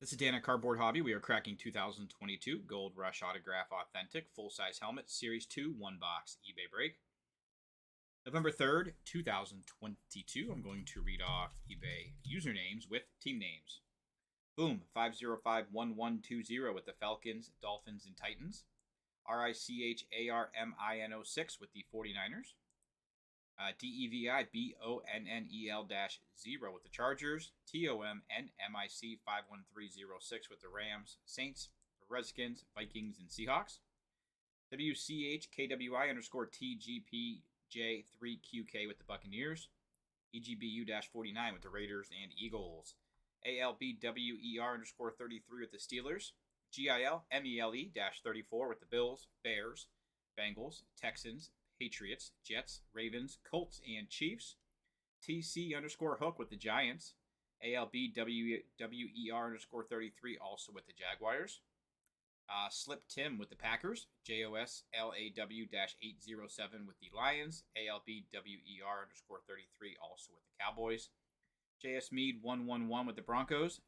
This is Dan at Cardboard Hobby. We are cracking 2022 Gold Rush Autograph Authentic Full-Size Helmet Series 2 1-box eBay break. November 3rd, 2022. I'm going to read off eBay usernames with team names. Boom, 5051120 with the Falcons, Dolphins, and Titans. RICHARMIN06 with the 49ers. DEVIBONNEL-0 with the Chargers, TOMNMIC 51306 with the Rams, Saints, Redskins, Vikings, and Seahawks. WCHKWI_TGPJ3QK with the Buccaneers, EGBU-49 with the Raiders and Eagles. ALBWER_33 with the Steelers, GILMELE-34 with the Bills, Bears, Bengals, Texans, Patriots, Jets, Ravens, Colts, and Chiefs. TC_Hook with the Giants. ALBWER_33 also with the Jaguars. Slip Tim with the Packers. JOSLAW-807 with the Lions. ALBWER_33 also with the Cowboys. JS Mead 111 with the Broncos.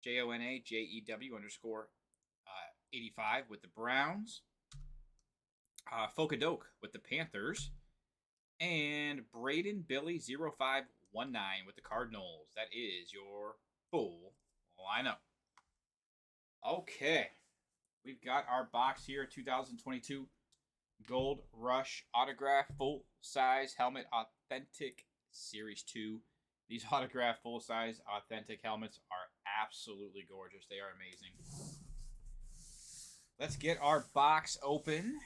JONAJEW_85 with the Browns. Fokadoke with the Panthers, and Braden Billy 0519 with the Cardinals. That is your full lineup. Okay, we've got our box here, 2022 Gold Rush Autograph Full-Size Helmet Authentic Series 2. These autograph full-size authentic helmets are absolutely gorgeous. They are amazing. Let's get our box open.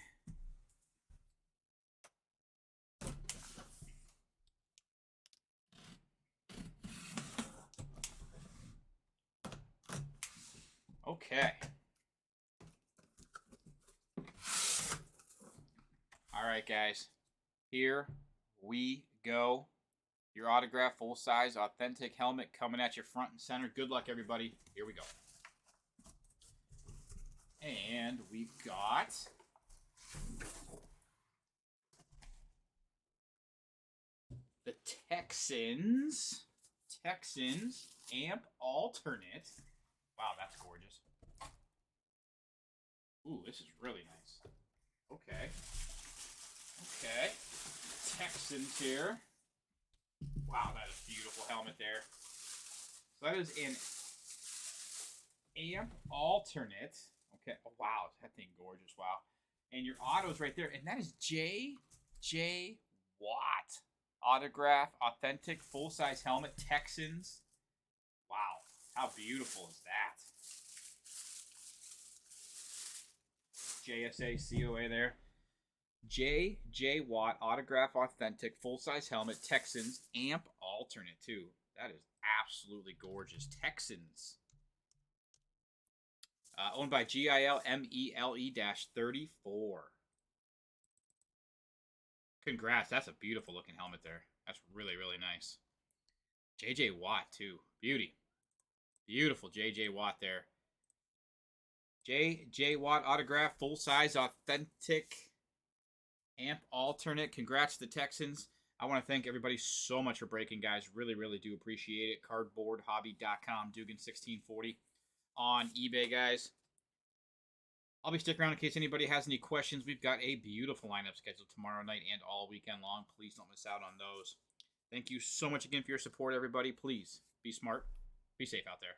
Okay. All right, guys. Here we go. Your autograph, full-size, authentic helmet coming at you front and center. Good luck, everybody. Here we go. And we've got the Texans Amp Alternate. Wow, that's gorgeous. Ooh, this is really nice. Okay. Texans here. Wow, that is a beautiful helmet there. So that is an Amp Alternate. Okay. Oh, wow, that thing gorgeous. Wow. And your auto's right there. And that is J.J. Watt. Autograph, authentic, full-size helmet, Texans. Wow, how beautiful is that? JSA COA there. J.J. Watt, autograph, authentic, full-size helmet, Texans, Amp Alternate, too. That is absolutely gorgeous. Texans. Owned by GILMELE-34. Congrats. That's a beautiful looking helmet there. That's really, really nice. J.J. Watt, too. Beauty. Beautiful J.J. Watt there. J.J. Watt autograph, full-size, authentic, Amp Alternate. Congrats to the Texans. I want to thank everybody so much for breaking, guys. Really, really do appreciate it. Cardboardhobby.com, Dugan1640 on eBay, guys. I'll be sticking around in case anybody has any questions. We've got a beautiful lineup scheduled tomorrow night and all weekend long. Please don't miss out on those. Thank you so much again for your support, everybody. Please be smart. Be safe out there.